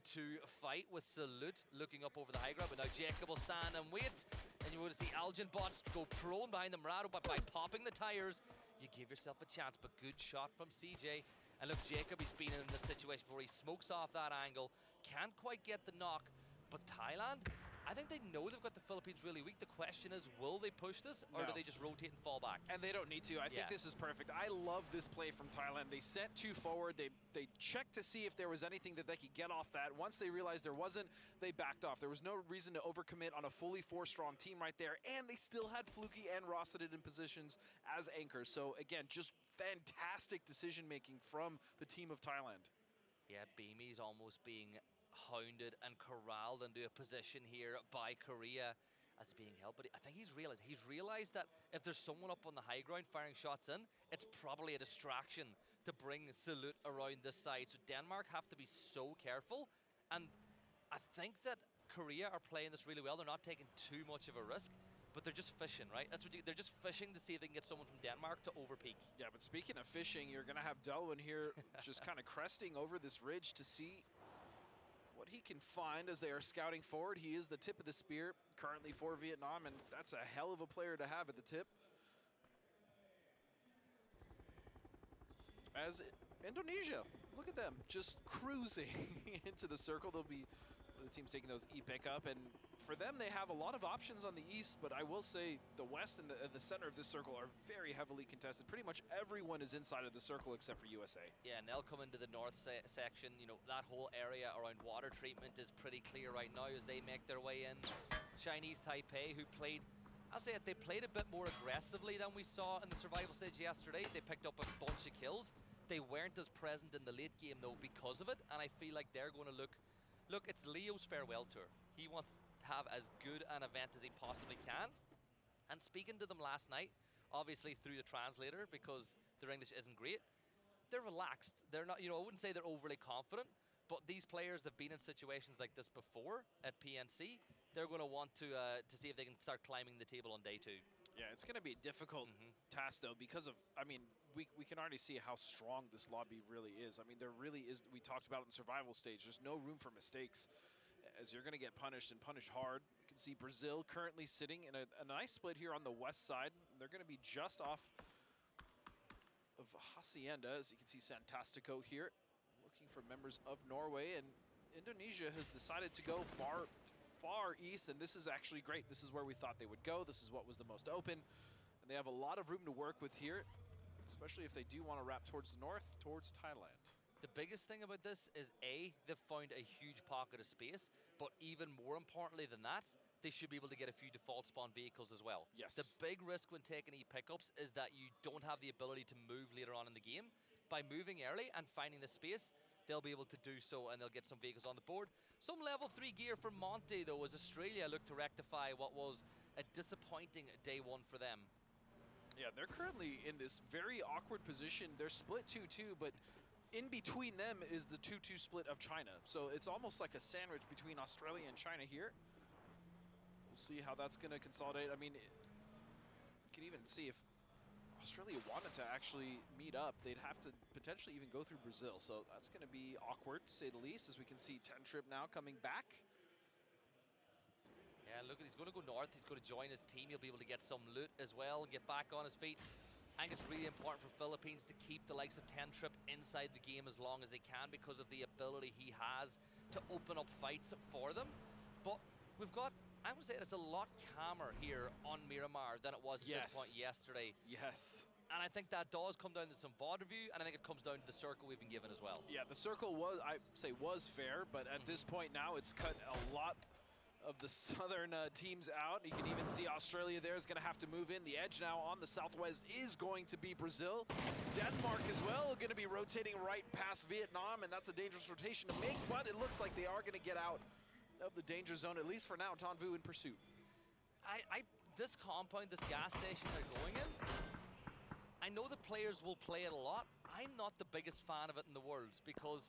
2v2 fight with Salute looking up over the high ground, but now Jacob will stand and wait, and you will see Algin bots go prone behind the Murado, but by popping the tires, you give yourself a chance. But good shot from CJ. And look, Jacob, he's been in this situation before. He smokes off that angle, can't quite get the knock, but Thailand, I think they know they've got the Philippines really weak. The question is, will they push this, or do they just rotate and fall back? And they don't need to. I think this is perfect. I love this play from Thailand. They sent 2 forward. They checked to see if there was anything that they could get off that. Once they realized there wasn't, they backed off. There was no reason to overcommit on a fully 4-strong team right there, and they still had Fluky and Rosseted in positions as anchors. So again, just fantastic decision-making from the team of Thailand. Yeah, Beamy's almost being hounded and corralled into a position here by Korea as being held, but I think he's realized that if there's someone up on the high ground firing shots in, it's probably a distraction to bring Salute around this side. So Denmark have to be so careful, and I think that Korea are playing this really well. They're not taking too much of a risk, but they're just fishing, right? That's what they're just fishing to see if they can get someone from Denmark to overpeak. Yeah, but speaking of fishing, you're going to have Delwyn here just kind of cresting over this ridge to see what he can find as they are scouting forward. He is the tip of the spear currently for Vietnam, and that's a hell of a player to have at the tip. As Indonesia, look at them, just cruising into the circle. They'll be, the team's taking those E-pick up, and for them, they have a lot of options on the east, but I will say the west and the center of this circle are very heavily contested. Pretty much everyone is inside of the circle except for USA. Yeah, and they'll come into the north section. You know, that whole area around water treatment is pretty clear right now as they make their way in. Chinese Taipei, who played, I'll say it, they played a bit more aggressively than we saw in the survival stage yesterday. They picked up a bunch of kills. They weren't as present in the late game, though, because of it, and I feel like they're going to look, it's Leo's farewell tour. He wants to have as good an event as he possibly can. And speaking to them last night, obviously through the translator, because their English isn't great, they're relaxed. They're not, you know, I wouldn't say they're overly confident, but these players that have been in situations like this before at PNC, they're going to want to see if they can start climbing the table on day 2. Yeah, it's going to be a difficult task, though, because of, I mean, we can already see how strong this lobby really is. I mean, there really is, we talked about it in the survival stage, there's no room for mistakes, as you're going to get punished and punished hard. You can see Brazil currently sitting in a nice split here on the west side. They're going to be just off of Hacienda, as you can see Santastico here, looking for members of Norway, and Indonesia has decided to go far east, and this is actually great. This is where we thought they would go. This is what was the most open, and they have a lot of room to work with here, especially if they do want to wrap towards the north, towards Thailand. The biggest thing about this is, A, they've found a huge pocket of space, but even more importantly than that, they should be able to get a few default spawn vehicles as well. Yes. The big risk when taking E-pickups is that you don't have the ability to move later on in the game. By moving early and finding the space, they'll be able to do so, and they'll get some vehicles on the board. Some level 3 gear for Monte, though, as Australia looked to rectify what was a disappointing day 1 for them. Yeah, they're currently in this very awkward position. They're split 2-2, but in between them is the 2-2 split of China. So it's almost like a sandwich between Australia and China here. We'll see how that's going to consolidate. I mean, you can even see if Australia wanted to actually meet up, they'd have to potentially even go through Brazil. So that's going to be awkward, to say the least, as we can see Tentrip now coming back. Yeah, look, he's going to go north. He's going to join his team. He'll be able to get some loot as well and get back on his feet. I think it's really important for Philippines to keep the likes of Tentrip inside the game as long as they can, because of the ability he has to open up fights for them. But we've got, I would say it's a lot calmer here on Miramar than it was at this point yesterday. Yes. And I think that does come down to some VOD review, and I think it comes down to the circle we've been given as well. Yeah, the circle was, I say, was fair, but at this point now it's cut a lot of the southern teams out. You can even see Australia there is going to have to move in. The edge now on the southwest is going to be Brazil. Denmark as well going to be rotating right past Vietnam, and that's a dangerous rotation to make, but it looks like they are going to get out of the danger zone, at least for now. Tonvu in pursuit. This compound, this gas station they're going in, I know the players will play it a lot. I'm not the biggest fan of it in the world, because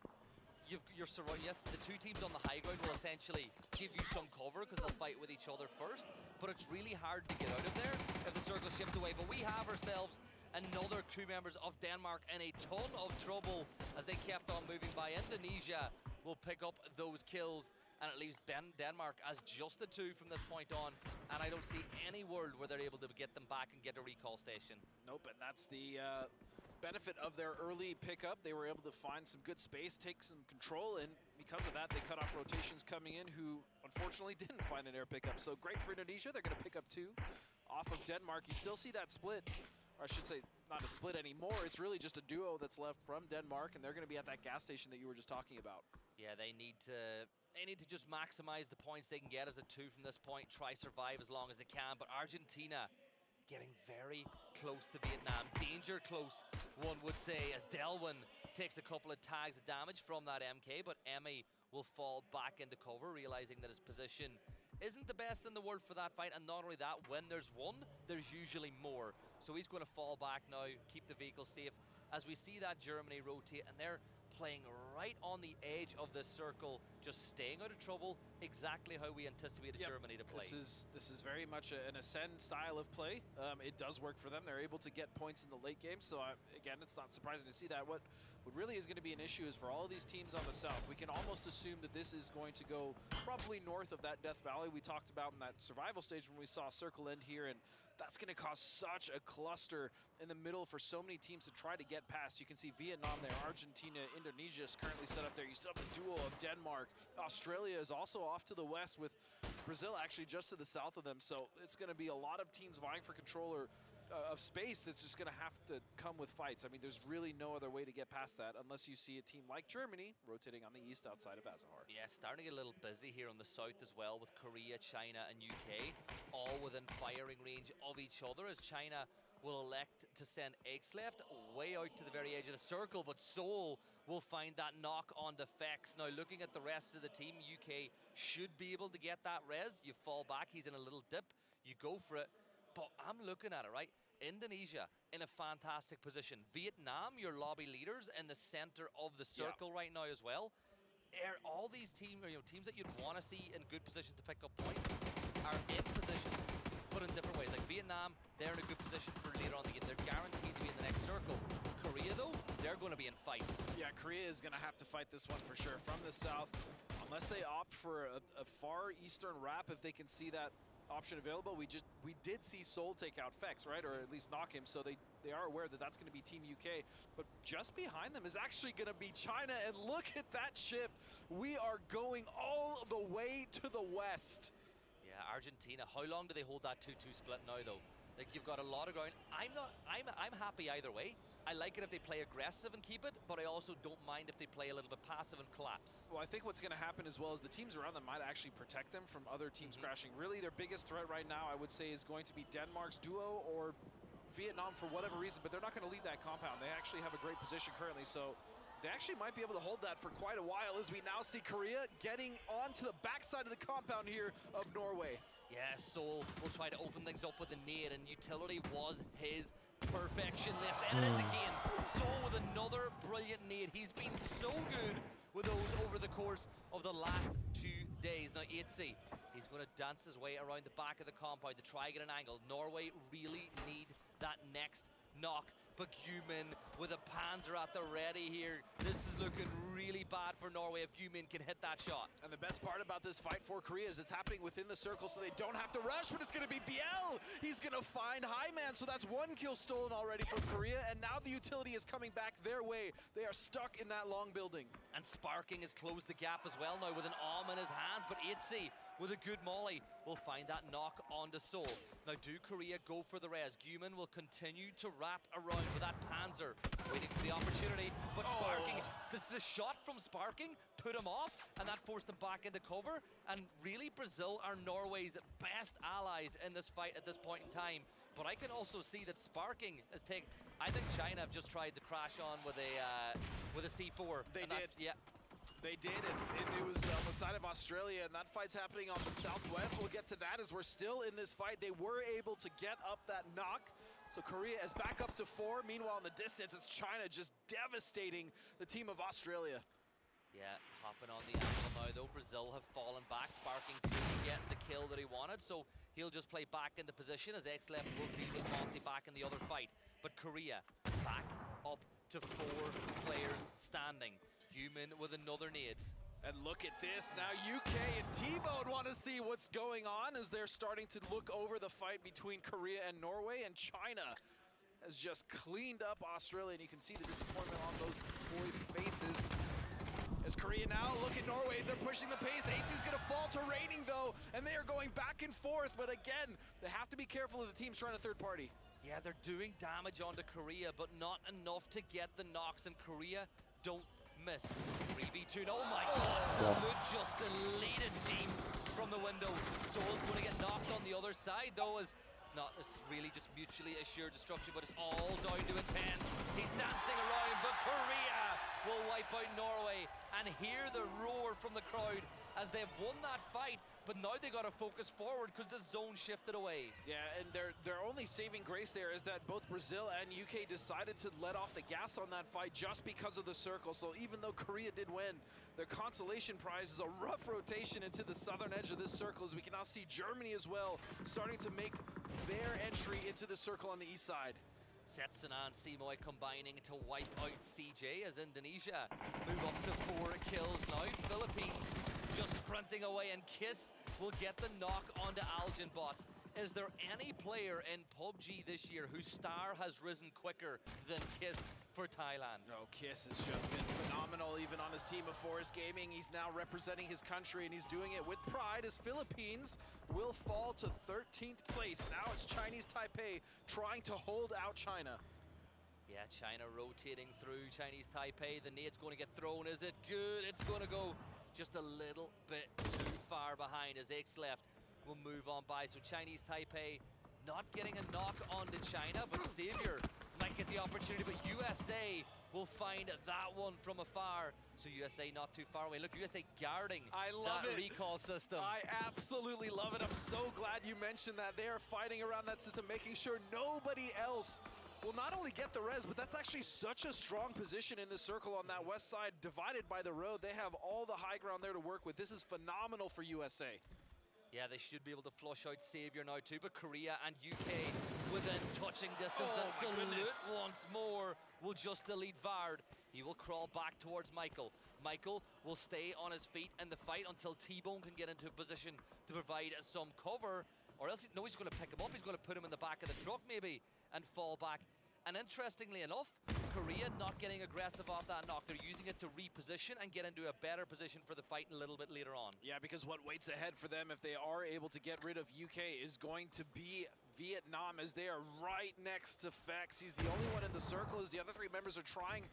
you're surrounded. Yes, the 2 teams on the high ground will essentially give you some cover because they'll fight with each other first, but it's really hard to get out of there if the circle shifts away. But we have ourselves another crew members of Denmark in a ton of trouble as they kept on moving by. Indonesia will pick up those kills, and it leaves Denmark as just the 2 from this point on, and I don't see any world where they're able to get them back and get a recall station. Nope, and that's the benefit of their early pickup. They were able to find some good space, take some control, and because of that, they cut off rotations coming in who unfortunately didn't find an air pickup. So great for Indonesia. They're going to pick up 2 off of Denmark. You still see that split, or I should say not a split anymore. It's really just a duo that's left from Denmark, and they're going to be at that gas station that you were just talking about. Yeah, they need to just maximize the points they can get as a 2 from this point, try survive as long as they can. But Argentina getting very close to Vietnam. Danger close, one would say, as Delwyn takes a couple of tags of damage from that MK, but Emmy will fall back into cover, realizing that his position isn't the best in the world for that fight. And not only that, when there's one, there's usually more. So he's going to fall back now, keep the vehicle safe, as we see that Germany rotate, and they're playing right on the edge of this circle, just staying out of trouble, exactly how we anticipated Germany to play. This is very much an ascend style of play. It does work for them. They're able to get points in the late game, so again, it's not surprising to see that. What really is going to be an issue is for all of these teams on the south, we can almost assume that this is going to go probably north of that Death Valley we talked about in that survival stage when we saw Circle end here, and that's going to cause such a cluster in the middle for so many teams to try to get past. You can see Vietnam there, Argentina, Indonesia is currently set up there. You still have the duo of Denmark. Australia is also off to the west, with Brazil actually just to the south of them. So it's going to be a lot of teams vying for control of space. It's just going to have to come with fights. I mean, there's really no other way to get past that unless you see a team like Germany rotating on the east outside of Azahar. Yeah, starting to get a little busy here on the south as well, with Korea, China, and UK all within firing range of each other, as China will elect to send Left way out to the very edge of the circle, but Seoul will find that knock on Defex. Now, looking at the rest of the team, UK should be able to get that res. You fall back, he's in a little dip, you go for it. But I'm looking at it, right? Indonesia in a fantastic position. Vietnam, your lobby leaders, in the center of the circle right now as well. All these teams, teams that you'd want to see in good position to pick up points, are in position, but in different ways. Like Vietnam, they're in a good position for later on the game. They're guaranteed to be in the next circle. Korea, though, they're going to be in fights. Yeah, Korea is going to have to fight this one for sure. From the south, unless they opt for a far eastern wrap, if they can see that option available. We did see Seoul take out Fex, right, or at least knock him, so they are aware that that's going to be Team UK. But just behind them is actually going to be China, and look at that shift. We are going all the way to the west. Yeah, Argentina, how long do they hold that 2-2 split now, though? Like, you've got a lot of ground. I'm happy either way. I like it if they play aggressive and keep it, but I also don't mind if they play a little bit passive and collapse. Well, I think what's going to happen as well is the teams around them might actually protect them from other teams crashing. Really, their biggest threat right now, I would say, is going to be Denmark's duo or Vietnam for whatever reason, but they're not going to leave that compound. They actually have a great position currently, so they actually might be able to hold that for quite a while, as we now see Korea getting onto the backside of the compound here of Norway. Yeah, Seoul will try to open things up with a nade, and utility was his perfection lift. And it is again. Seoul with another brilliant nade. He's been so good with those over the course of the last 2 days. Now, Itzy, he's going to dance his way around the back of the compound to try and get an angle. Norway really need that next knock. But Gumin with a Panzer at the ready here. This is looking really bad for Norway if Gumin can hit that shot. And the best part about this fight for Korea is it's happening within the circle, so they don't have to rush, but it's going to be Biel. He's going to find Highman, so that's 1 kill stolen already from Korea, and now the utility is coming back their way. They are stuck in that long building. And Sparking has closed the gap as well now with an arm in his hands, but Itzy with a good molly will find that knock onto Seoul. Now, do Korea go for the res? Gumin will continue to wrap around with that Panzer, waiting for the opportunity, but Sparking, the shot from Sparking put him off, and that forced him back into cover. And really, Brazil are Norway's best allies in this fight at this point in time. But I can also see that Sparking has taken, I think China have just tried to crash on with a C4. They did. Yeah. They did, and it was on the side of Australia, and that fight's happening on the southwest. We'll get to that as we're still in this fight. They were able to get up that knock, so Korea is back up to 4. Meanwhile, in the distance, it's China just devastating the team of Australia. Yeah, hopping on the angle now, though. Brazil have fallen back. Sparking couldn't get the kill that he wanted, so he'll just play back into position as Left will deal with Monty back in the other fight. But Korea back up to 4 players standing. Gumin with another nade. And look at this, now UK and T-Bone want to see what's going on as they're starting to look over the fight between Korea and Norway, and China has just cleaned up Australia, and you can see the disappointment on those boys' faces. As Korea now look at Norway, they're pushing the pace. AT's gonna fall to Raining though, and they are going back and forth, but again, they have to be careful of the teams trying to third party. Yeah, they're doing damage onto Korea, but not enough to get the knocks, and Korea don't miss. 3v2, oh my god, Salute just deleted teams from the window. Soul's gonna get knocked on the other side though, as it's really just mutually assured destruction, but it's all down to its hands. He's dancing around, but Korea will wipe out Norway, and hear the roar from the crowd as they've won that fight, but now they got to focus forward because the zone shifted away. Yeah, and their only saving grace there is that both Brazil and UK decided to let off the gas on that fight just because of the circle. So even though Korea did win, their consolation prize is a rough rotation into the southern edge of this circle, as we can now see Germany as well starting to make their entry into the circle on the east side. Setson and Simoy combining to wipe out CJ as Indonesia move up to 4 kills now. Philippines just sprinting away, and Kiss will get the knock onto Algin bots. Is there any player in PUBG this year whose star has risen quicker than Kiss for Thailand? No, Kiss has just been phenomenal, even on his team of Forest Gaming. He's now representing his country, and he's doing it with pride, as Philippines will fall to 13th place. Now it's Chinese Taipei trying to hold out China. Yeah, China rotating through Chinese Taipei. The nade's going to get thrown. Is it good? It's going to go just a little bit too far behind, as X left will move on by. So Chinese Taipei not getting a knock onto China, but Savior might get the opportunity, but USA will find that one from afar. So USA not too far away. Look, USA guarding that recall system. I absolutely love it. I'm so glad you mentioned that. They are fighting around that system, making sure nobody else will not only get the res, but that's actually such a strong position in the circle on that west side, divided by the road. They have all the high ground there to work with. This is phenomenal for USA. Yeah, they should be able to flush out Savior now too, but Korea and UK within touching distance. Oh, Salute once more will just delete Vard. He will crawl back towards Michael. Michael will stay on his feet in the fight until T-Bone can get into a position to provide some cover, or else, no, he's going to pick him up. He's going to put him in the back of the truck maybe and fall back. And interestingly enough, Korea not getting aggressive off that knock. They're using it to reposition and get into a better position for the fight a little bit later on. Yeah, because what waits ahead for them if they are able to get rid of UK is going to be Vietnam, as they are right next to Fex. He's the only one in the circle as the other 3 members are trying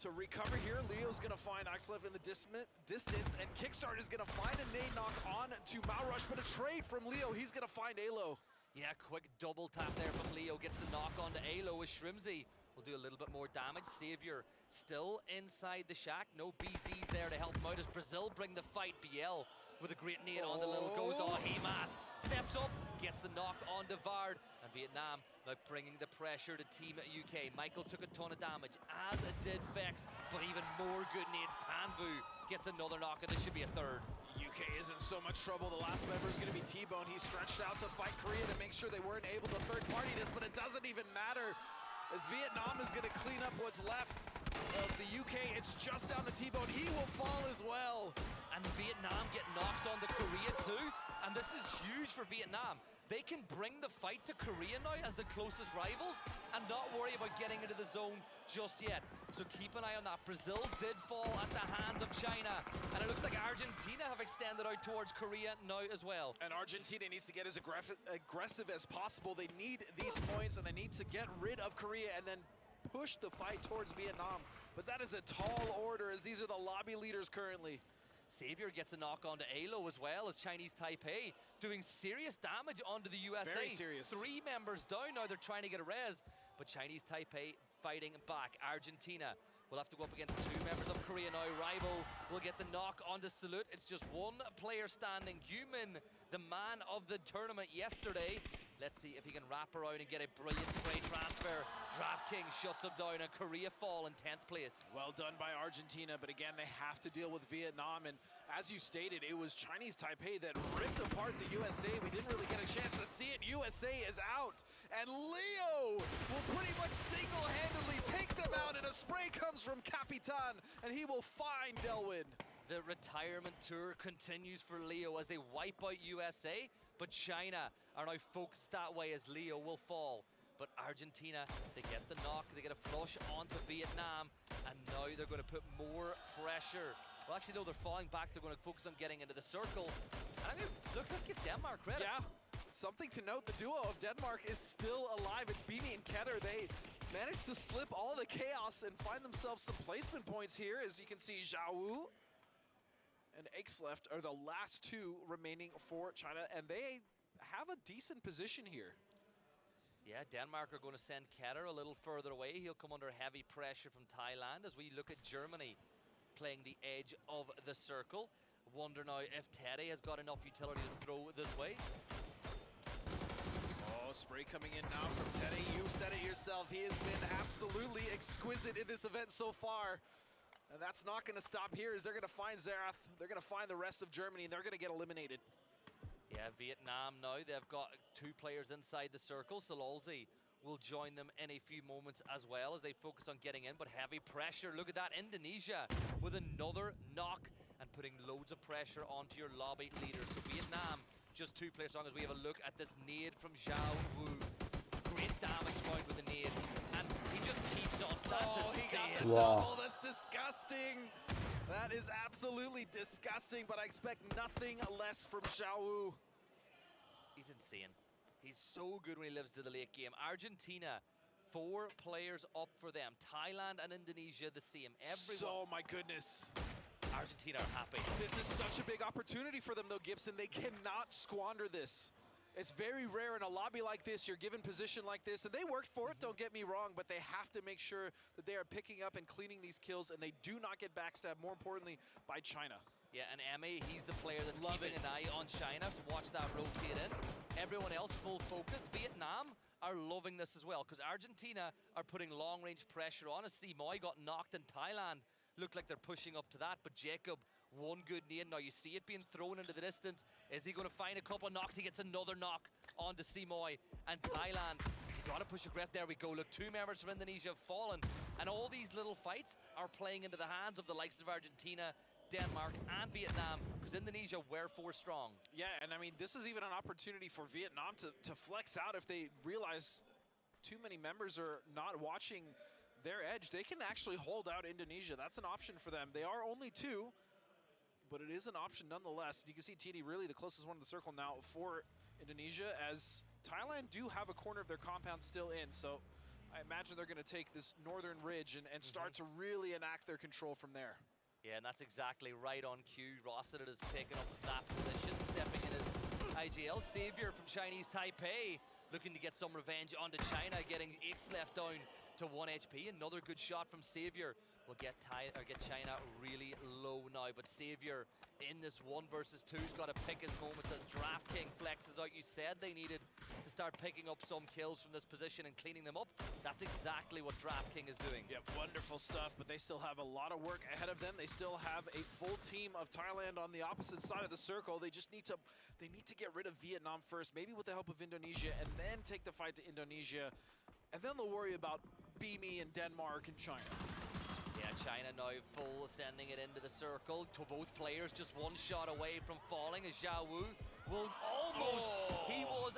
to recover here. Leo's gonna find Axlev in the distance, and Kickstart is gonna find a nade knock on to Malrush, but a trade from Leo. He's gonna find Alo. Yeah, quick double tap there from Leo. Gets the knock on to Alo as Shrimzy will do a little bit more damage. Savior still inside the shack. No BZs there to help him out as Brazil bring the fight. BL with a great nade on the little goes on. Hemas steps up, gets the knock on to Vard. And Vietnam now bringing the pressure to Team UK. Michael took a ton of damage, as it did Fex, but even more good nades. Tanvu gets another knock, and this should be a third. UK is in so much trouble. The last member is going to be T-Bone. He stretched out to fight Korea to make sure they weren't able to third-party this, but it doesn't even matter, as Vietnam is going to clean up what's left of the UK. It's just down to T-Bone. He will fall as well. And Vietnam get knocks on to Korea too, and this is huge for Vietnam. They can bring the fight to Korea now as the closest rivals and not worry about getting into the zone just yet. So keep an eye on that. Brazil did fall at the hands of China, and it looks like Argentina have extended out towards Korea now as well. And Argentina needs to get as aggressive as possible. They need these points, and they need to get rid of Korea and then push the fight towards Vietnam. But that is a tall order, as these are the lobby leaders currently. Savior gets a knock onto Alo as well, as Chinese Taipei doing serious damage onto the USA. Very serious. 3 members down now. They're trying to get a res, but Chinese Taipei fighting back. Argentina will have to go up against 2 members of Korea now. Rival will get the knock onto Salute. It's just 1 player standing. Human, the man of the tournament yesterday. Let's see if he can wrap around and get a brilliant spray transfer. DraftKings shuts him down, and Korea fall in 10th place. Well done by Argentina, but again, they have to deal with Vietnam. And as you stated, it was Chinese Taipei that ripped apart the USA. We didn't really get a chance to see it. USA is out, and Leo will pretty much single-handedly take them out, and a spray comes from Capitan, and he will find Delwyn. The retirement tour continues for Leo as they wipe out USA, but China are now focused that way as Leo will fall. But Argentina, they get the knock, they get a flush onto Vietnam, and now they're going to put more pressure. Well, actually, no, they're falling back. They're going to focus on getting into the circle. And I mean, look, let's give Denmark credit. Yeah, something to note, the duo of Denmark is still alive. It's Beanie and Ketter. They managed to slip all the chaos and find themselves some placement points here. As you can see, Zhao Wu and Left are the last two remaining for China, and they have a decent position here. Yeah, Denmark are going to send Ketter a little further away. He'll come under heavy pressure from Thailand as we look at Germany playing the edge of the circle. Wonder now if Teddy has got enough utility to throw this way. Oh, spray coming in now from Teddy. You said it yourself. He has been absolutely exquisite in this event so far. And that's not going to stop here as they're going to find Zerath. They're going to find the rest of Germany, and they're going to get eliminated. Yeah, Vietnam now, they've got two players inside the circle. Sololzi will join them in a few moments as well as they focus on getting in, but heavy pressure. Look at that, Indonesia with another knock and putting loads of pressure onto your lobby leader. So Vietnam, just two players long as we have a look at this nade from Zhao Wu. Great damage found with the nade, and he just keeps on. That's he got the insane. double. That's disgusting. That is absolutely disgusting, but I expect nothing less from Zhao Wu. He's insane. He's so good when he lives to the late game. Argentina, 4 players up for them. Thailand and Indonesia the same. So, my goodness. Argentina are happy. This is such a big opportunity for them, though, Gibson. They cannot squander this. It's very rare in a lobby like this, you're given position like this, and they worked for it, don't get me wrong, but they have to make sure that they are picking up and cleaning these kills, and they do not get backstabbed, more importantly, by China. Yeah, and Emi, he's the player that's keeping an eye on China to watch that rotate in. Everyone else full focus. Vietnam are loving this as well, because Argentina are putting long-range pressure on. As Simoy got knocked in Thailand, looked like they're pushing up to that, but Jacob, one good nade. Now you see it being thrown into the distance. Is he going to find a couple of knocks? He gets another knock onto Simoy. And Thailand, you got to push aggressive. There we go. Look, 2 members from Indonesia have fallen. And all these little fights are playing into the hands of the likes of Argentina, Denmark, and Vietnam, because Indonesia were 4 strong. Yeah, and I mean, this is even an opportunity for Vietnam to flex out if they realize too many members are not watching their edge. They can actually hold out Indonesia. That's an option for them. They are only 2. But it is an option nonetheless. You can see TD really the closest one to the circle now for Indonesia, as Thailand do have a corner of their compound still in. So I imagine they're going to take this northern ridge and start to really enact their control from there. Yeah, and that's exactly right on cue. Rossiter is taking up that position, stepping in as IGL. Savior from Chinese Taipei looking to get some revenge onto China, getting Left down to 1 HP. Another good shot from Savior will get China really low now, but Savior in this 1 versus 2's got to pick his moments as DraftKings flexes out. You said they needed to start picking up some kills from this position and cleaning them up. That's exactly what DraftKings is doing. Yeah, wonderful stuff, but they still have a lot of work ahead of them. They still have a full team of Thailand on the opposite side of the circle. They just need to get rid of Vietnam first, maybe with the help of Indonesia, and then take the fight to Indonesia. And then they'll worry about Beamy and Denmark and China. Yeah, China now full sending it into the circle to both players, just 1 shot away from falling as Zhao Wu will almost, he was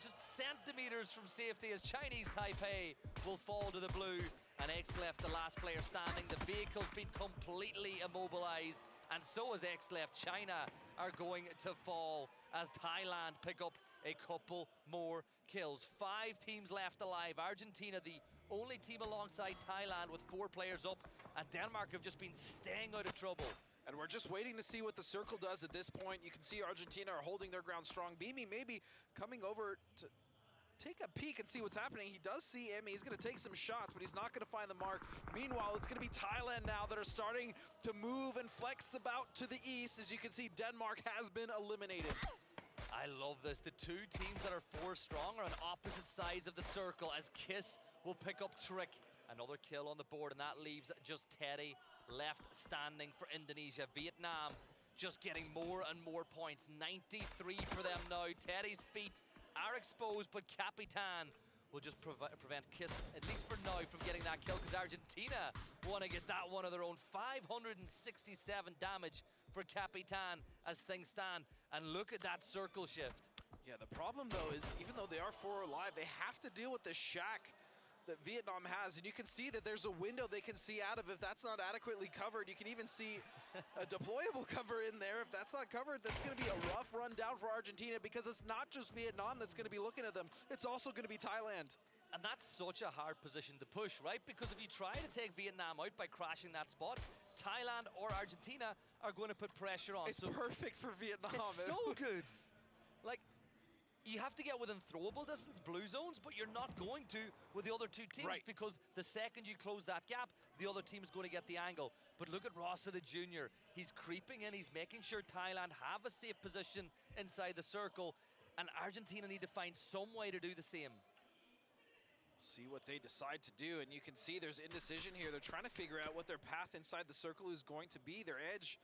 just centimeters from safety as Chinese Taipei will fall to the blue, and Left, the last player standing. The vehicle's been completely immobilized, and so is Left. China are going to fall as Thailand pick up a couple more kills. 5 teams left alive. Argentina, the only team alongside Thailand with 4 players up, and Denmark have just been staying out of trouble. And we're just waiting to see what the circle does at this point. You can see Argentina are holding their ground strong. Beamy maybe coming over to take a peek and see what's happening. He does see Emmy. He's going to take some shots, but he's not going to find the mark. Meanwhile, it's going to be Thailand now that are starting to move and flex about to the east. As you can see, Denmark has been eliminated. I love this. The 2 teams that are 4 strong are on opposite sides of the circle as Kiss will pick up Trick. Another kill on the board, and that leaves just Teddy left standing for Indonesia. Vietnam just getting more and more points. 93 for them now. Teddy's feet are exposed, but Capitan will just prevent Kiss, at least for now, from getting that kill, because Argentina want to get that one of their own. 567 damage for Capitan as things stand. And look at that circle shift. Yeah, the problem, though, is even though they are 4 alive, they have to deal with the shack that Vietnam has, and you can see that there's a window they can see out of. If that's not adequately covered, you can even see a deployable cover in there. If that's not covered, that's going to be a rough run down for Argentina, because it's not just Vietnam that's going to be looking at them. It's also going to be Thailand. And that's such a hard position to push, right? Because if you try to take Vietnam out by crashing that spot, Thailand or Argentina are going to put pressure on. It's perfect for Vietnam. It's so good. Like, you have to get within throwable distance, blue zones, but you're not going to with the other two teams, right? Because the second you close that gap, the other team is going to get the angle. But look at Rossiter Jr. He's creeping in. He's making sure Thailand have a safe position inside the circle, and Argentina need to find some way to do the same. See what they decide to do, and you can see there's indecision here. They're trying to figure out what their path inside the circle is going to be. Their edge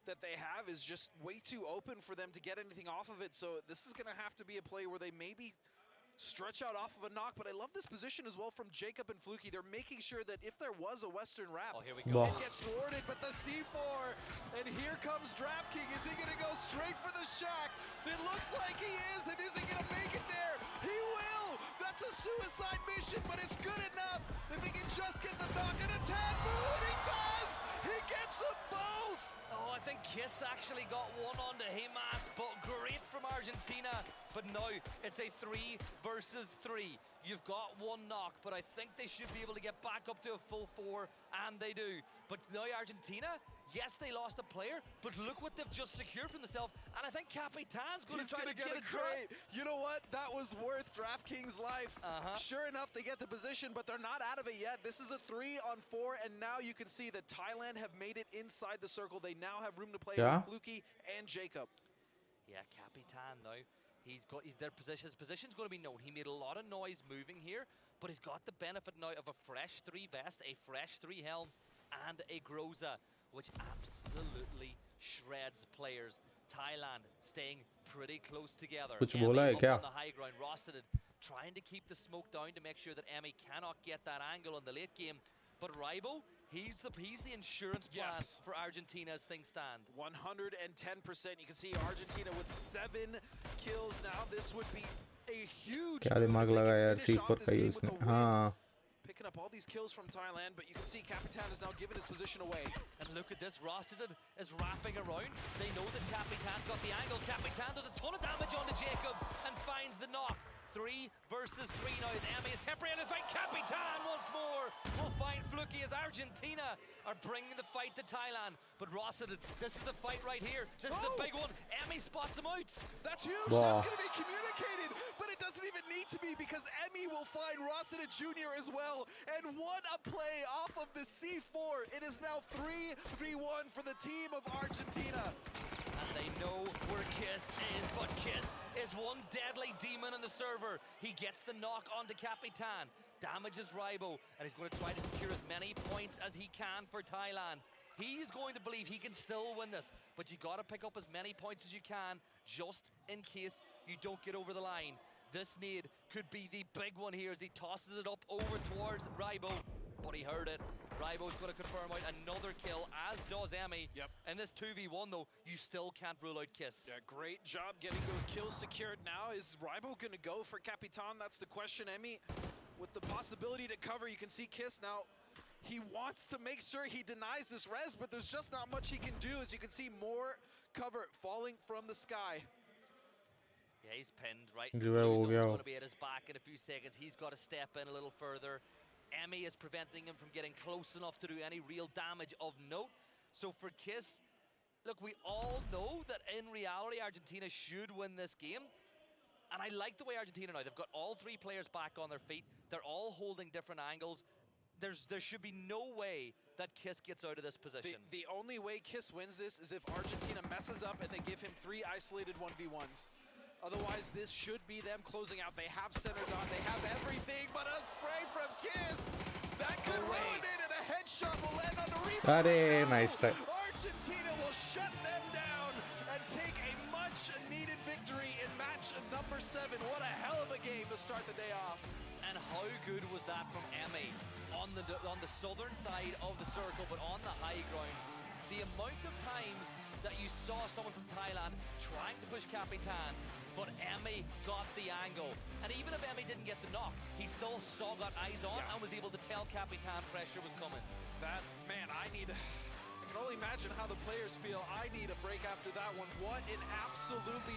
that they have is just way too open for them to get anything off of it. So this is going to have to be a play where they maybe stretch out off of a knock. But I love this position as well from Jacob and Fluky. They're making sure that if there was a Western wrap, here we go. It gets thwarted. But the C4, and here comes DraftKings. Is he going to go straight for the shack? It looks like he is, and is he going to make it there? He will! That's a suicide mission, but it's good enough if he can just get the knock and a taboo, and he does! He gets them both! Oh, I think Kiss actually got one onto Hamas, but great from Argentina. But now it's a 3 versus 3. You've got one knock, but I think they should be able to get back up to a full 4, and they do. But now Argentina, yes, they lost a player, but look what they've just secured for themselves, and I think Capitan's going to try to get a crate. You know what? That was worth DraftKings' life. Sure enough, they get the position, but they're not out of it yet. This is a 3-on-4, and now you can see that Thailand have made it inside the circle. They now have room to play with Fluky and Jacob. Yeah, Capitan now. His position's going to be known. He made a lot of noise moving here, but he's got the benefit now of a fresh 3 vest, a fresh 3 helm, and a Groza, which absolutely shreds players. Thailand staying pretty close together. कुछ बोला है क्या? On the high ground, Rossiter trying to keep the smoke down to make sure that Emmy cannot get that angle in the late game. But Rybo, he's the insurance plan for Argentina as things stand. 110%. You can see Argentina with 7 kills now. This would be a huge क्या दिमाग लगा यार C4 का use में. हाँ. Picking up all these kills from Thailand, but you can see Capitan has now given his position away. And look at this, Rossiter is wrapping around. They know that Capitan's got the angle. Capitan does a ton of damage onto Jacob and finds the knock. 3 versus 3 now as Emmy is temporary in the fight. Capitan once more will find Fluky as Argentina are bringing the fight to Thailand. But Rossiter, this is the fight right here. This is the big one. Emmy spots him out. That's huge. That's going to be communicated, but it doesn't even need to be because Emmy will find Rossiter Jr. as well. And what a play off of the C4. It is now 3v1 for the team of Argentina. And they know where Kiss is, but Kiss is one deadly demon in the server. He gets the knock onto Capitan, damages Rybo, and he's going to try to secure as many points as he can for Thailand. He's going to believe he can still win this, but you got to pick up as many points as you can just in case you don't get over the line. This nade could be the big one here as he tosses it up over towards Rybo, but he heard it. Rybo's going to confirm out another kill, as does Emmy. In this 2v1, though, you still can't rule out Kiss. Yeah, great job getting those kills secured now. Is Rybo going to go for Capitan? That's the question. Emmy, with the possibility to cover, you can see Kiss now. He wants to make sure he denies this res, but there's just not much he can do. As you can see, more cover falling from the sky. Yeah, he's pinned, right? He's going to be at his back in a few seconds. He's got to step in a little further. Emmy is preventing him from getting close enough to do any real damage of note. So for Kiss, look, we all know that in reality, Argentina should win this game. And I like the way Argentina now, they've got all 3 players back on their feet. They're all holding different angles. There should be no way that Kiss gets out of this position. The only way Kiss wins this is if Argentina messes up and they give him 3 isolated 1v1s. Otherwise, this should be them closing out. They have centered on, they have everything, but a spray from Kiss. That could ruin it, and a headshot will land on the rebound. Nice try. Argentina will shut them down and take a much-needed victory in match number 7. What a hell of a game to start the day off. And how good was that from Emmy on the southern side of the circle, but on the high ground? The amount of times that you saw someone from Thailand trying to push Kapitan, but Emmy got the angle. And even if Emmy didn't get the knock, he still got eyes on and was able to tell Kapitan pressure was coming. That, man, I can only imagine how the players feel. I need a break after that one. What an absolutely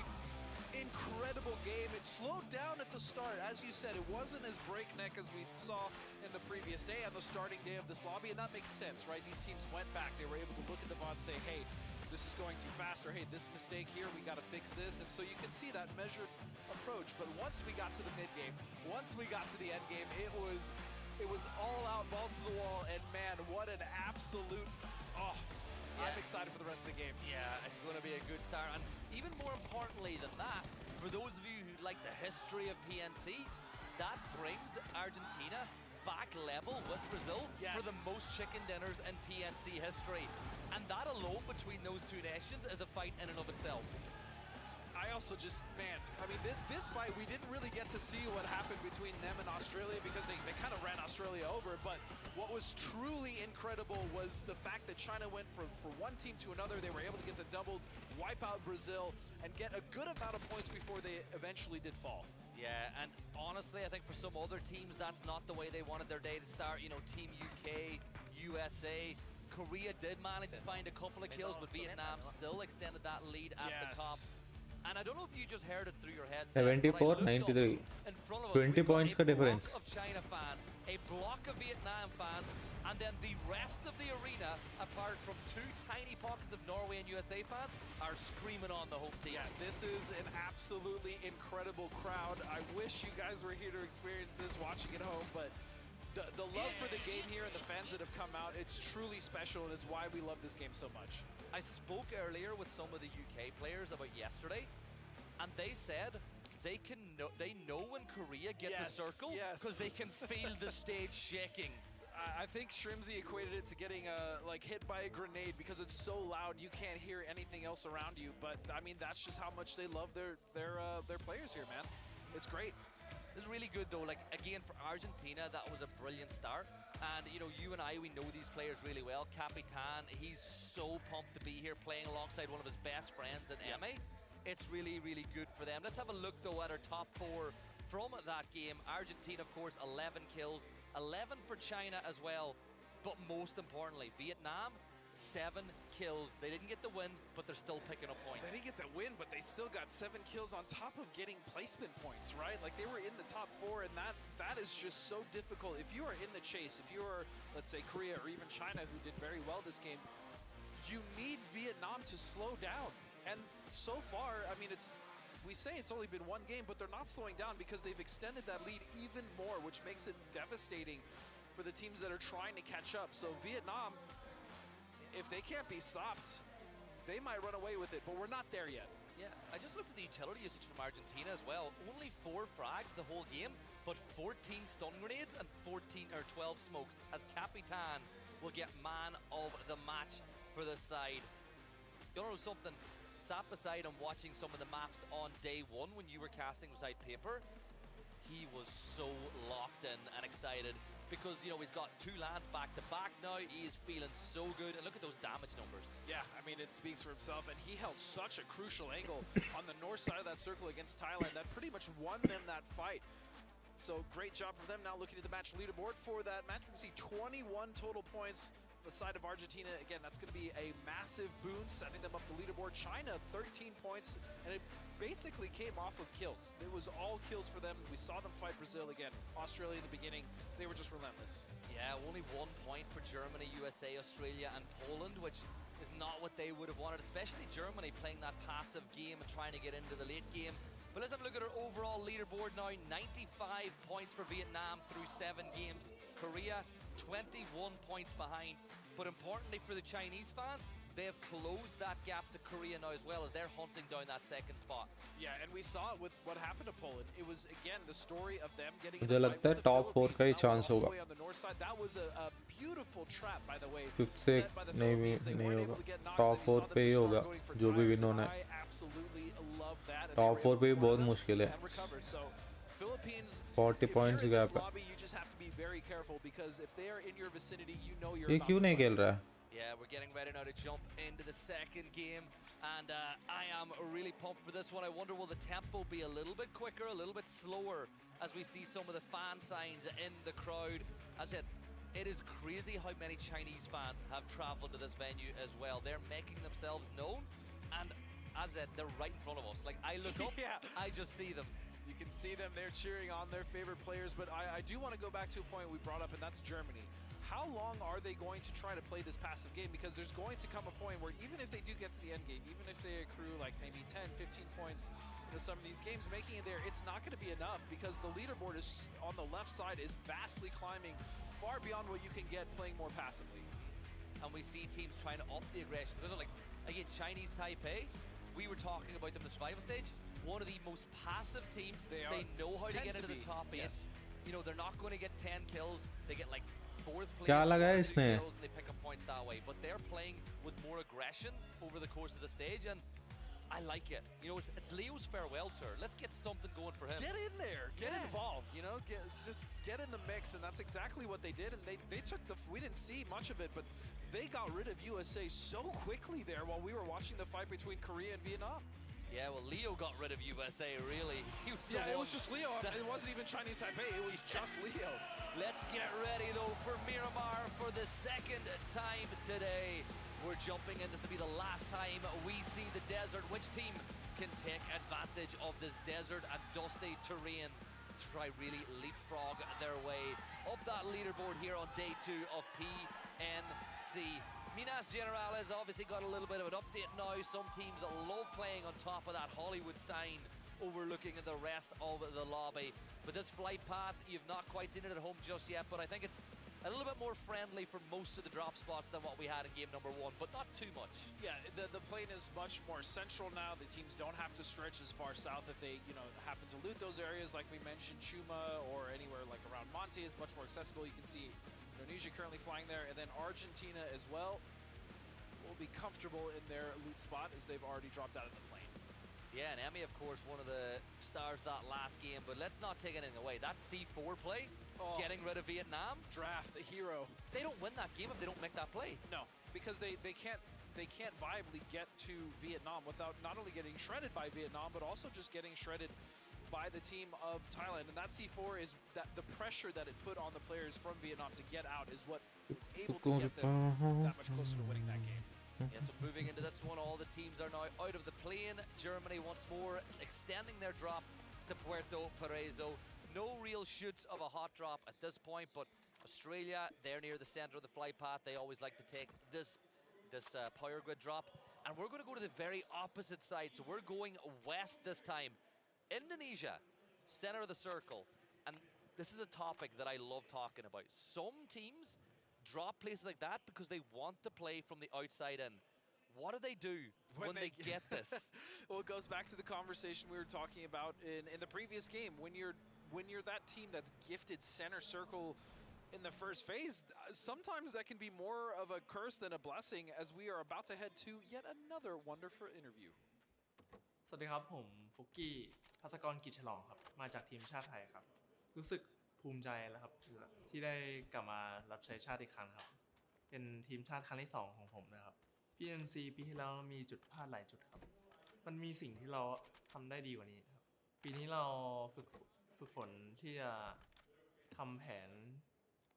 incredible game. It slowed down at the start. As you said, it wasn't as breakneck as we saw in the previous day on the starting day of this lobby, and that makes sense, right? These teams went back. They were able to look at the VOD and say, hey, this is going too fast, or hey, this mistake here, we got to fix this. And so you can see that measured approach. But once we got to the mid game, once we got to the end game, it was all out, balls to the wall, and man, what an absolute, I'm excited for the rest of the games. Yeah, it's going to be a good start. And even more importantly than that, for those of you who like the history of PNC, that brings Argentina back level with Brazil for the most chicken dinners in PNC history. And that alone between those two nations is a fight in and of itself. I also just, man, I mean, this fight, we didn't really get to see what happened between them and Australia because they kind of ran Australia over. But what was truly incredible was the fact that China went from one team to another. They were able to get the double, wipe out Brazil, and get a good amount of points before they eventually did fall. Yeah, and honestly, I think for some other teams, that's not the way they wanted their day to start. You know, Team UK, USA, Korea did manage to find a couple of kills, but Vietnam still extended that lead at the top. And I don't know if you just heard it through your headset. 74-93. 20 points ka difference. A block of China fans, a block of Vietnam fans, and then the rest of the arena, apart from two tiny pockets of Norway and USA fans, are screaming on the home team. Yeah, this is an absolutely incredible crowd. I wish you guys were here to experience this, watching at home, but the love for the game here and the fans that have come out, it's truly special, and it's why we love this game so much. I spoke earlier with some of the UK players about yesterday, and they said they know when Korea gets a circle because they can feel the stage shaking. I think Shrimsy equated it to getting like hit by a grenade because it's so loud you can't hear anything else around you. But I mean, that's just how much they love their players here, man. It's great. It's really good though. Like again, for Argentina, that was a brilliant start. And you know, you and I, we know these players really well. Kapitan, he's so pumped to be here playing alongside one of his best friends in Emmy. It's really, really good for them. Let's have a look though at our top four from that game. Argentina, of course, 11 kills, 11 for China as well. But most importantly, Vietnam, 7 kills. They didn't get the win, but they're still picking up points. They didn't get the win, but they still got 7 kills on top of getting placement points, right? Like they were in the top 4, and that is just so difficult. If you are in the chase, if you are, let's say, Korea or even China, who did very well this game, you need Vietnam to slow down. And so far, I mean, we say it's only been one game, but they're not slowing down because they've extended that lead even more, which makes it devastating for the teams that are trying to catch up. So Vietnam, if they can't be stopped, they might run away with it, but we're not there yet. Yeah, I just looked at the utility usage from Argentina as well. Only 4 frags the whole game, but 14 stun grenades and 12 smokes, as Kapitan will get man of the match for the side. You know something? Sat beside him watching some of the maps on day 1 when you were casting beside Paper. He was so locked in and excited because, you know, he's got 2 lands back to back now. He is feeling so good, and look at those damage numbers. Yeah, I mean, it speaks for himself, and he held such a crucial angle on the north side of that circle against Thailand that pretty much won them that fight. So great job for them. Now looking at the match leaderboard for that match, we can see 21 total points. The side of Argentina, again, that's going to be a massive boon, setting them up the leaderboard. China, 13 points, and it basically came off of kills. It was all kills for them. We saw them fight Brazil again. Australia in the beginning, they were just relentless. Yeah, only 1 point for Germany, USA, Australia, and Poland, which is not what they would have wanted, especially Germany playing that passive game and trying to get into the late game. But let's have a look at our overall leaderboard now. 95 points for Vietnam through 7 games. Korea, 21 points behind. But importantly for the Chinese fans, they have closed that gap to Korea now as well as they're hunting down that 2nd spot. Yeah, and we saw it with what happened to Poland. It was, again, the story of them getting मुझे लगता है top 4 का ही chance होगा. On the north side. That was a beautiful trap, by the way. 5th से नहीं होगा. Top 4 पे ही होगा जो भी win होना है. I absolutely love that. Top 4 पे भी बहुत मुश्किल है. So Philippines, 40 if points you're in this gap है. lobby, you just have to be very careful because if they are in your vicinity, you know you're ये about क्यों to नहीं win. खेल रहा है? Yeah, we're getting ready now to jump into the second game, and I am really pumped for this one. I wonder will the tempo be a little bit quicker, a little bit slower, as we see some of the fan signs in the crowd. As I said, it is crazy how many Chinese fans have traveled to this venue as well. They're making themselves known, and as I said, they're right in front of us. Like, I look up, Yeah. I just see them. You can see them, they're cheering on their favorite players, but I do want to go back to a point we brought up, and that's Germany. How long are they going to try to play this passive game? Because there's going to come a point where even if they do get to the end game, even if they accrue like maybe 10, 15 points into some of these games, making it there, it's not going to be enough because the leaderboard is on the left side is vastly climbing far beyond what you can get playing more passively. And we see teams trying to up the aggression. Because like, again, Chinese Taipei, we were talking about them in the survival stage, one of the most passive teams. They know how to get into the top 8. Yes. You know, they're not going to get 10 kills. They get like 4th place, क्या लगा 1 or 2 इसमें? kills, and they pick up points that way. But they're playing with more aggression over the course of the stage, and I like it. You know, it's Leo's farewell tour. Let's get something going for him. Get in there, get Yeah. involved, you know, just get in the mix, and that's exactly what they did. And they took we didn't see much of it, but they got rid of USA so quickly there while we were watching the fight between Korea and Vietnam. Yeah, well, Leo got rid of USA, really. He was the Yeah, it one was just Leo. It wasn't even Chinese Taipei, it was just Leo. Let's get ready, though, for Miramar for the second time today. We're jumping in. This will be the last time we see the desert. Which team can take advantage of this desert and dusty terrain to try really leapfrog their way up that leaderboard here on day 2 of PNC. Minas Generales obviously got a little bit of an update now. Some teams love playing on top of that Hollywood sign overlooking the rest of the lobby. But this flight path, you've not quite seen it at home just yet, but I think it's a little bit more friendly for most of the drop spots than what we had in game number 1, but not too much. Yeah, the plane is much more central now. The teams don't have to stretch as far south if they, you know, happen to loot those areas like we mentioned. Chuma or anywhere like around Monte is much more accessible. You can see Indonesia currently flying there, and then Argentina as well will be comfortable in their loot spot as they've already dropped out of the plane. Yeah, and Emmy, of course, one of the stars that last game, but let's not take anything away. That C4 play, getting rid of Vietnam. Draft, the hero. They don't win that game if they don't make that play. No, because they can't viably get to Vietnam without not only getting shredded by Vietnam, but also just getting shredded by the team of Thailand. And that C4 is that the pressure that it put on the players from Vietnam to get out is what is able to get them that much closer to winning that game. Yeah, so moving into this one, all the teams are now out of the plane. Germany once more extending their drop to Puerto Paraiso. No real shoots of a hot drop at this point, but Australia, they're near the center of the flight path. They always like to take this power grid drop. And we're going to go to the very opposite side. So we're going west this time. Indonesia, center of the circle. And this is a topic that I love talking about. Some teams drop places like that because they want to play from the outside in. What do they do when they get this? Well, it goes back to the conversation we were talking about in the previous game. When you're that team that's gifted center circle in the first phase, sometimes that can be more of a curse than a blessing, as we are about to head to yet another wonderful interview. สวัสดีครับผมฟุกกี้ภัสกรกิจฉลองครับมาจากทีมชาติไทยครับรู้สึกภูมิใจแล้วครับที่ได้กลับมารับใช้ชาติอีกครั้งครับเป็นทีมชาติครั้งที่2ของผมนะครับ PNC ปีที่แล้วมีจุดพลาดหลายจุดครับมันมีสิ่งที่เราทำได้ดีกว่านี้ครับปีนี้เราฝึกฝนที่จะทำแผน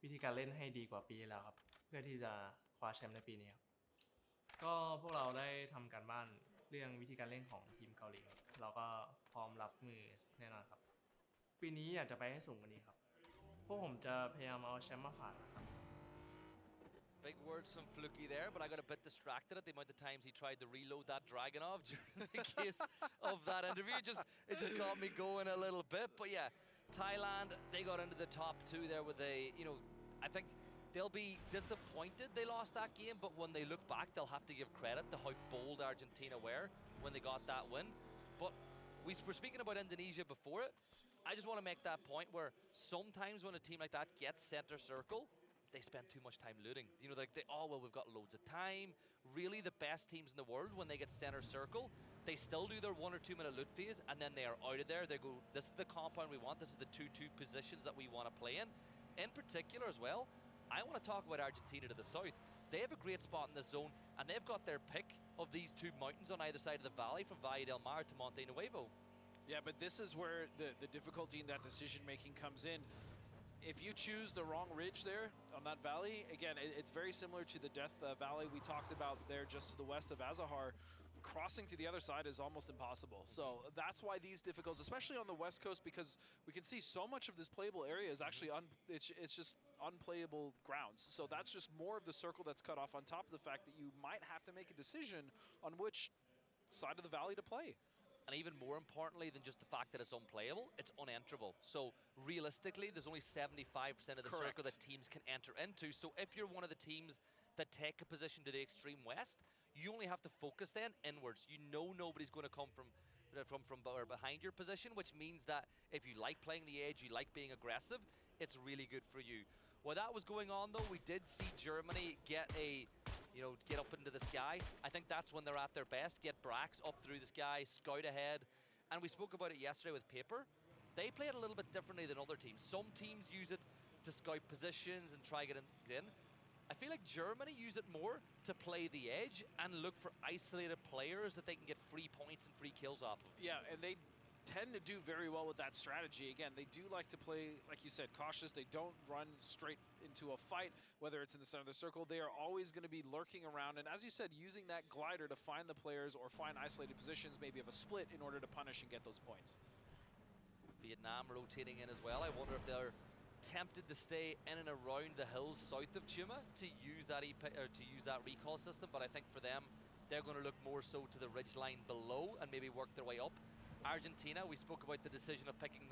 วิธีการเล่นให้ดีกว่าปีที่แล้วครับเพื่อที่จะคว้าแชมป์ในปีนี้ครับก็พวกเราได้ทำการบ้านเรื่องวิธีการเล่นของทีมเกาหลีครับเราก็พร้อมรับมือแน่นอนครับปีนี้อยากจะไปให้สูงกว่านี้ครับพวกผมจะพยายามเอาแชมป์มาฝากนะครับ Big words from Fluky there, but I got a bit distracted at the amount of times he tried to reload that Dragonov during the case of that interview. It just got me going a little bit. But yeah, Thailand, they got into the top 2 there with I think they'll be disappointed they lost that game, but when they look back, they'll have to give credit to how bold Argentina were when they got that win. But we were speaking about Indonesia before it. I just want to make that point where sometimes when a team like that gets center circle, they spend too much time looting. You know, like oh well, we've got loads of time. Really, the best teams in the world, when they get center circle, they still do their 1 or 2 minute loot phase, and then they are out of there. They go, this is the compound we want. This is the 2-2 positions that we want to play in. In particular as well, I want to talk about Argentina to the south. They have a great spot in this zone, and they've got their pick of these 2 mountains on either side of the valley, from Valle del Mar to Monte Nuevo. Yeah, but this is where the difficulty in that decision making comes in. If you choose the wrong ridge there on that valley, again, it's very similar to the Death Valley we talked about there just to the west of Azahar. Crossing to the other side is almost impossible. So that's why these difficulties, especially on the west coast, because we can see so much of this playable area is actually it's just unplayable grounds. So that's just more of the circle that's cut off, on top of the fact that you might have to make a decision on which side of the valley to play. And even more importantly than just the fact that it's unplayable, it's unenterable. So realistically, there's only 75% of the circle that teams can enter into. So if you're one of the teams that take a position to the extreme west, you only have to focus then inwards. You know nobody's going to come from or behind your position, which means that if you like playing the edge, you like being aggressive, it's really good for you. While that was going on, though, we did see Germany get up into the sky. I think that's when they're at their best. Get Brax up through the sky, scout ahead. And we spoke about it yesterday with Paper. They play it a little bit differently than other teams. Some teams use it to scout positions and try get in. I feel like Germany use it more to play the edge and look for isolated players that they can get free points and free kills off of. Yeah, and they tend to do very well with that strategy. Again, they do like to play, like you said, cautious. They don't run straight into a fight, whether it's in the center of the circle. They are always going to be lurking around, and as you said, using that glider to find the players or find isolated positions, maybe of a split, in order to punish and get those points. Vietnam rotating in as well. I wonder if they're tempted to stay in and around the hills south of Chuma to use that recall system, but I think for them, they're going to look more so to the ridge line below and maybe work their way up. Argentina, we spoke about the decision of picking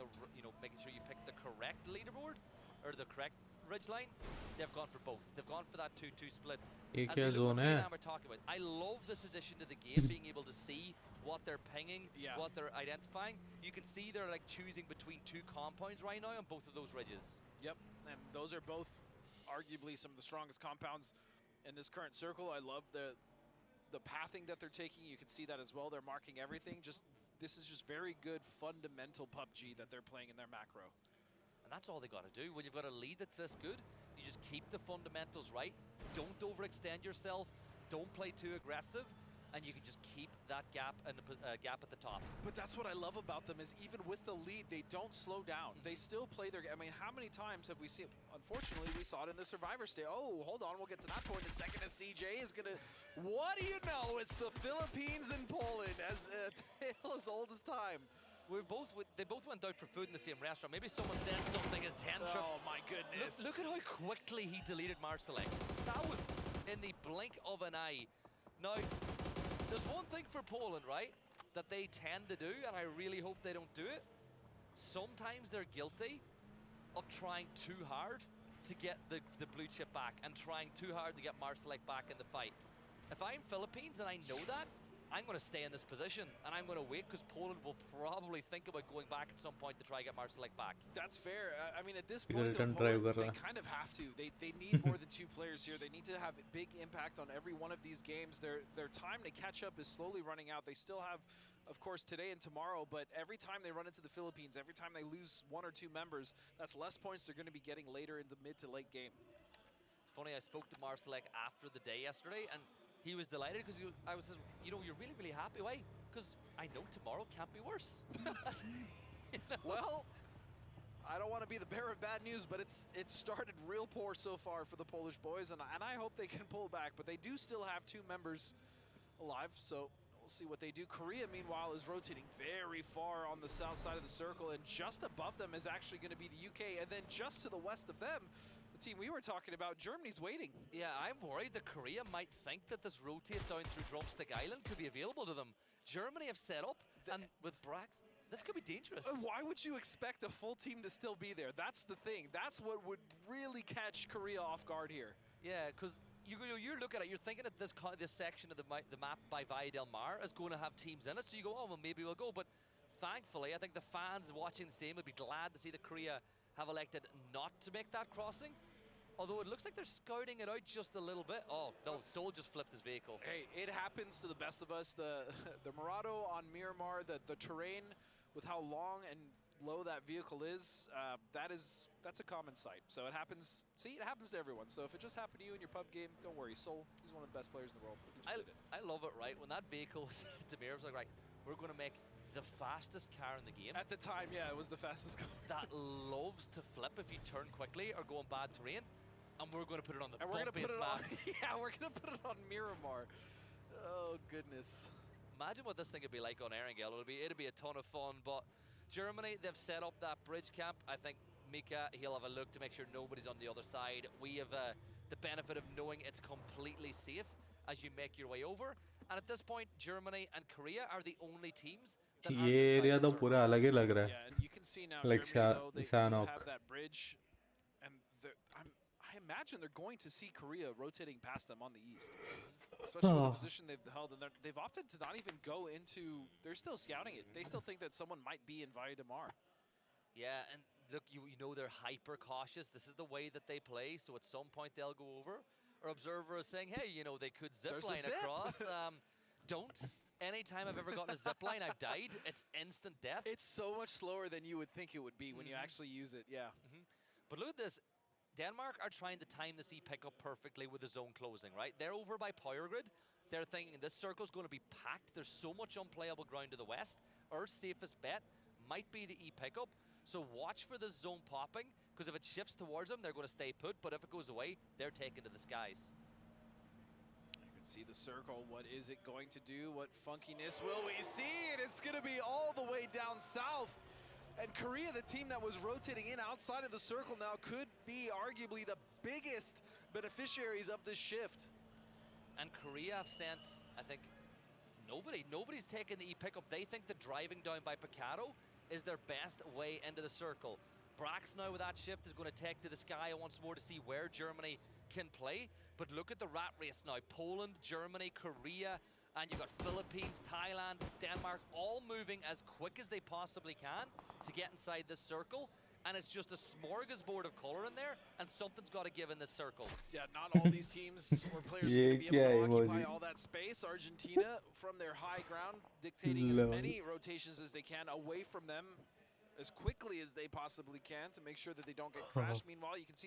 making sure you pick the correct leaderboard or the correct ridge line. They've gone for both. They've gone for that 2-2 split. As we look what Vietnam are talking about, I love this addition to the game, being able to see what they're pinging, what they're identifying. You can see they're like choosing between 2 compounds right now on both of those ridges. Yep, and those are both arguably some of the strongest compounds in this current circle. I love the pathing that they're taking. You can see that as well. They're marking everything. This is just very good fundamental PUBG that they're playing in their macro. And that's all they got to do. When you've got a lead that's this good, you just keep the fundamentals right. Don't overextend yourself. Don't play too aggressive. And you can just keep that gap and gap at the top. But that's what I love about them, is even with the lead, they don't slow down. They still play their game. I mean, how many times have we seen? Unfortunately, we saw it in the Survivor stage. Oh, hold on, we'll get to that point in a second as CJ is gonna. What do you know? It's the Philippines and Poland, as a tale as old as time. They both went out for food in the same restaurant. Maybe someone said something as tantrum. Oh my goodness! Look at how quickly he deleted Marsalek. That was in the blink of an eye. Now, there's one thing for Poland, right, that they tend to do, and I really hope they don't do it. Sometimes they're guilty of trying too hard to get the blue chip back and trying too hard to get Marsalek back in the fight. If I'm Philippines and I know that, I'm going to stay in this position, and I'm going to wait, because Poland will probably think about going back at some point to try to get Marsalek back. That's fair. I mean, at this point, though, Poland, they kind of have to. They need more than 2 players here. They need to have a big impact on every one of these games. Their time to catch up is slowly running out. They still have, of course, today and tomorrow, but every time they run into the Philippines, every time they lose 1 or 2 members, that's less points they're going to be getting later in the mid to late game. It's funny, I spoke to Marsalek after the day yesterday, and he was delighted because I was saying, you're really, really happy. Why? Because I know tomorrow can't be worse. Well, I don't want to be the bearer of bad news, but it's started real poor so far for the Polish boys, and I hope they can pull back. But they do still have 2 members alive, so we'll see what they do. Korea, meanwhile, is rotating very far on the south side of the circle, and just above them is actually going to be the UK, and then just to the west of them, team we were talking about, Germany's waiting. Yeah, I'm worried that Korea might think that this rotate down through Drumstick Island could be available to them. Germany have set up, and with Brax, this could be dangerous. Why would you expect a full team to still be there? That's the thing. That's what would really catch Korea off guard here. Yeah, because you're looking at it, you're thinking that this section of the map by Valle del Mar is going to have teams in it, so you go, oh, well, maybe we'll go. But thankfully, I think the fans watching the game would be glad to see that Korea have elected not to make that crossing. Although it looks like they're scouting it out just a little bit. Oh, no, Soul just flipped his vehicle. Hey, it happens to the best of us. The Murado on Miramar, the terrain with how long and low that vehicle is, that's a common sight. So it happens. See, it happens to everyone. So if it just happened to you in your pub game, don't worry. Soul, he's one of the best players in the world. He just did it. I love it, right? When that vehicle was to Mir, it was like, right, we're going to make the fastest car in the game. At the time, yeah, it was the fastest car. That loves to flip if you turn quickly or go in bad terrain. And we're going to put it on the And we're going to put it map. on, yeah, we're going to put it on Miramar. Oh, goodness. Imagine what this thing would be like on Erangel. It'd be a ton of fun, but Germany, they've set up that bridge camp. I think Mika, he'll have a look to make sure nobody's on the other side. We have the benefit of knowing it's completely safe as you make your way over. And at this point, Germany and Korea are the only teams that aren't ये area inside तो the पूरा अलग ही लग रहा है. Yeah, and you can see now Like Germany, though, they do Sanok. have that bridge. And I imagine they're going to see Korea rotating past them on the east. Especially with the position they've held. And they've opted to not even go into... They're still scouting it. They still think that someone might be in Valle de Mar. Yeah, and look, you know they're hyper cautious. This is the way that they play, so at some point they'll go over. Our observer is saying, hey, you know, they could zip line across. Don't. Anytime I've ever gotten a zip line, I've died. It's instant death. It's so much slower than you would think it would be when you actually use it, yeah. But look at this. Denmark are trying to time the C pickup perfectly with the zone closing, right? They're over by Power Grid. They're thinking this circle's going to be packed. There's so much unplayable ground to the west. Our safest bet might be the E pickup. So watch for the zone popping, because if it shifts towards them, they're going to stay put. But if it goes away, they're taken to the skies. You can see the circle. What is it going to do? What funkiness will we see? And it's going to be all the way down south. And Korea, the team that was rotating in outside of the circle now, could be arguably the biggest beneficiaries of this shift. And Korea have sent, I think, nobody's taken the E-pickup. They think the driving down by Picado is their best way into the circle. Brax now with that shift is going to take to the sky once more to see where Germany can play. But look at the rat race now. Poland, Germany, Korea, and you've got Philippines, Thailand, Denmark, all moving as quick as they possibly can to get inside this circle. And it's just a smorgasbord of color in there, and something's got to give in this circle. Yeah, not all these teams or players are going to be able to occupy all that space. Argentina, from their high ground, dictating as many rotations as they can away from them as quickly as they possibly can to make sure that they don't get crashed. Meanwhile, you can see